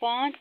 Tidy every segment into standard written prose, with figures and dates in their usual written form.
5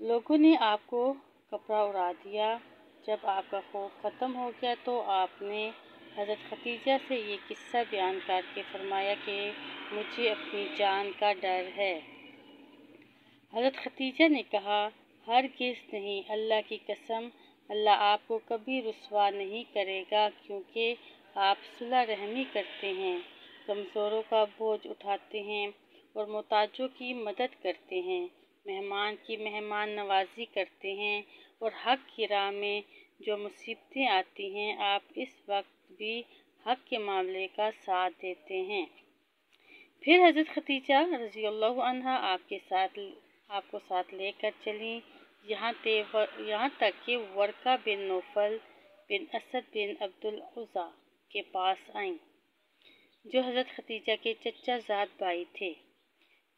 لوگوں نے آپ کو کپڑا اڑا دیا۔ جب آپ کا خوف ختم ہو گیا تو آپ نے حضرت خدیجہ سے یہ قصہ بیان کر کے فرمایا کہ مجھے اپنی جان کا ڈر ہے۔ حضرت خدیجہ نے کہا، ہرگز نہیں، اللہ کی قسم، اللہ آپ کو کبھی رسوا نہیں کرے گا، کیونکہ آپ صلہ رحمی کرتے ہیں، کمزوروں کا بوجھ اٹھاتے ہیں اور محتاجوں کی مدد کرتے ہیں، مہمان کی مہمان نوازی کرتے ہیں اور حق کی راہ میں جو مصیبتیں آتی ہیں آپ اس وقت بھی حق کے معاملے کا ساتھ دیتے ہیں۔ پھر حضرت خدیجہ رضی اللہ عنہا آپ کو ساتھ لے کر چلیں، یہاں تک کہ ورقہ بن نوفل بن اسد بن عبد العزیٰ کے پاس آئیں، جو حضرت خدیجہ کے چچا زاد بھائی تھے۔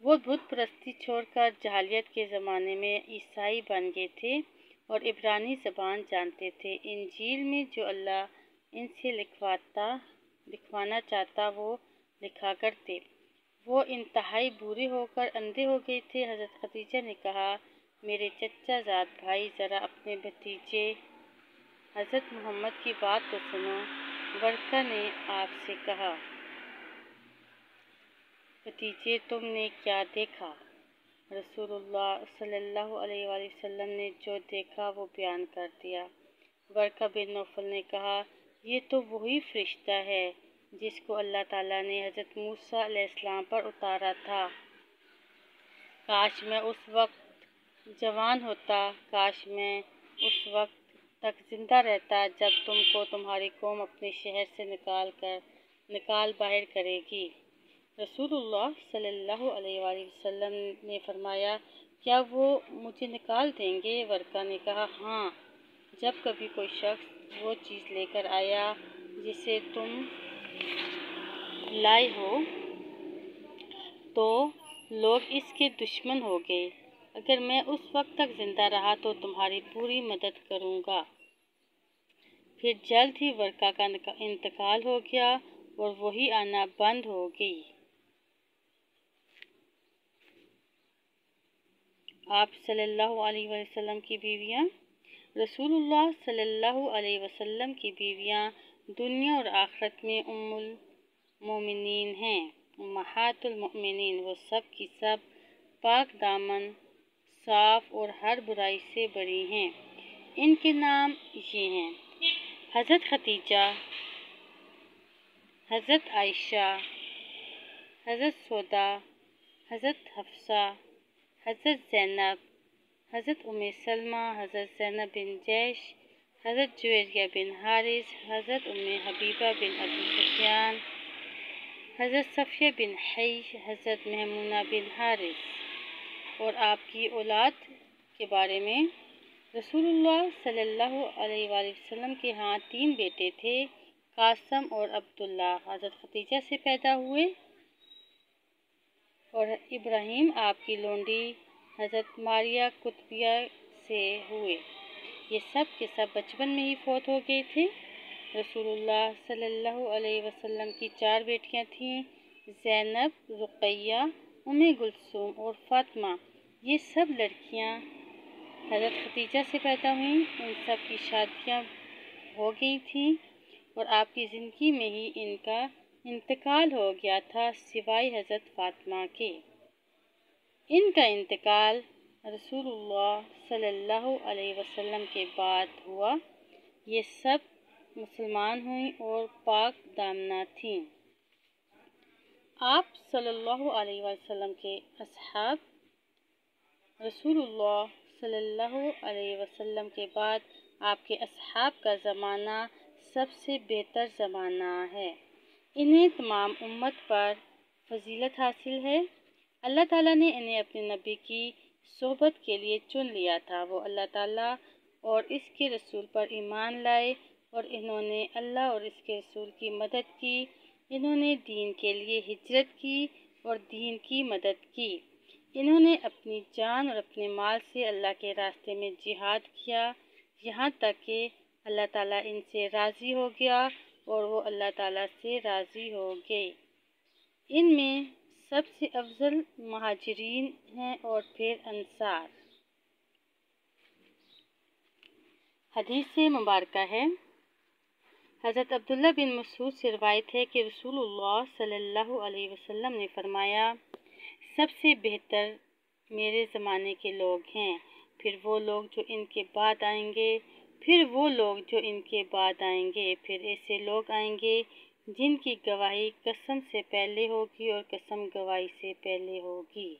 وہ بت پرستی چھوڑ کر جاہلیت کے زمانے میں عیسائی بن گئے تھے اور عبرانی زبان جانتے تھے۔ انجیل میں جو اللہ ان سے لکھوانا چاہتا وہ لکھا کرتے۔ وہ انتہائی بوڑھے ہو کر اندھے ہو گئے تھے۔ حضرت خدیجہ نے کہا، میرے چچا زاد بھائی، ذرا اپنے بھتیجے حضرت محمد کی بات تو سنو۔ ورقہ نے آپ سے کہا، بھتیجے تم نے کیا دیکھا؟ رسول اللہ صلی اللہ علیہ وآلہ وسلم نے جو دیکھا وہ بیان کر دیا۔ ورقہ بن نوفل نے کہا، یہ تو وہی فرشتہ ہے جس کو اللہ تعالیٰ نے حضرت موسیٰ علیہ السلام پر اتارا تھا۔ کاش میں اس وقت جوان ہوتا، کاش میں اس وقت تک زندہ رہتا جب تم کو تمہاری قوم اپنے شہر سے نکال باہر کرے گی۔ رسول اللہ صلی اللہ علیہ وآلہ وسلم نے فرمایا، کیا وہ مجھے نکال دیں گے؟ ورقہ نے کہا، ہاں، جب کبھی کوئی شخص وہ چیز لے کر آیا جسے تم لائے ہو تو لوگ اس کے دشمن ہو گئے۔ اگر میں اس وقت تک زندہ رہا تو تمہاری پوری مدد کروں گا۔ پھر جلد ہی ورقہ کا انتقال ہو گیا اور وحی آنا بند ہو گئی۔ آپ صلی اللہ علیہ وسلم کی بیویاں۔ رسول اللہ صلی اللہ علیہ وسلم کی بیویاں دنیا اور آخرت میں ام المومنین ہیں، امہات المؤمنین۔ وہ سب کی سب پاک دامن، صاف اور ہر برائی سے بری ہیں۔ ان کے نام یہ ہیں: حضرت خدیجہ، حضرت عائشہ، حضرت سودا، حضرت حفصہ، حضرت زینب، حضرت سلمہ، حضرت زینب بن جیش، حضرت جویریہ بن حارث، حضرت حبیبہ بن ابی سفیان، حضرت صفیہ بن حی، حضرت میمونہ بن حارث۔ اور آپ کی اولاد کے بارے میں رسول اللہ صلی اللہ علیہ وآلہ وسلم کے ہاں 3 بیٹے تھے، قاسم اور عبداللہ حضرت خدیجہ سے پیدا ہوئے، اور ابراہیم آپ کی لونڈی حضرت ماریہ قطبیہ سے ہوئے۔ یہ سب کے سب بچپن میں ہی فوت ہو گئے تھے۔ رسول اللہ صلی اللہ علیہ وسلم کی 4 بیٹیاں تھیں، زینب، رقیہ، کلثوم اور فاطمہ۔ یہ سب لڑکیاں حضرت خدیجہ سے پیدا ہوئیں۔ ان سب کی شادیاں ہو گئی تھیں اور آپ کی زندگی میں ہی ان کا انتقال ہو گیا تھا، سوائے حضرت فاطمہ کے۔ ان کا انتقال رسول اللہ صلی اللہ علیہ وسلم کے بعد ہوا۔ یہ سب مسلمان ہوئیں اور پاک دامنہ تھیں۔ آپ صلی اللہ علیہ وسلم کے اصحاب۔ رسول اللہ صلی اللہ علیہ وسلم کے بعد آپ کے اصحاب کا زمانہ سب سے بہتر زمانہ ہے۔ انہیں تمام امت پر فضیلت حاصل ہے۔ اللہ تعالیٰ نے انہیں اپنے نبی کی صحبت کے لیے چن لیا تھا۔ وہ اللہ تعالیٰ اور اس کے رسول پر ایمان لائے اور انہوں نے اللہ اور اس کے رسول کی مدد کی۔ انہوں نے دین کے لیے ہجرت کی اور دین کی مدد کی۔ انہوں نے اپنی جان اور اپنے مال سے اللہ کے راستے میں جہاد کیا، یہاں تک کہ اللہ تعالیٰ ان سے راضی ہو گیا اور وہ اللہ تعالیٰ سے راضی ہو گئے۔ ان میں سب سے افضل مہاجرین ہیں اور پھر انصار۔ حدیث مبارکہ ہے، حضرت عبداللہ بن مسعود سے روایت ہے کہ رسول اللہ صلی اللہ علیہ وسلم نے فرمایا، سب سے بہتر میرے زمانے کے لوگ ہیں، پھر وہ لوگ جو ان کے بعد آئیں گے، پھر وہ لوگ جو ان کے بعد آئیں گے، پھر ایسے لوگ آئیں گے جن کی گواہی قسم سے پہلے ہوگی اور قسم گواہی سے پہلے ہوگی۔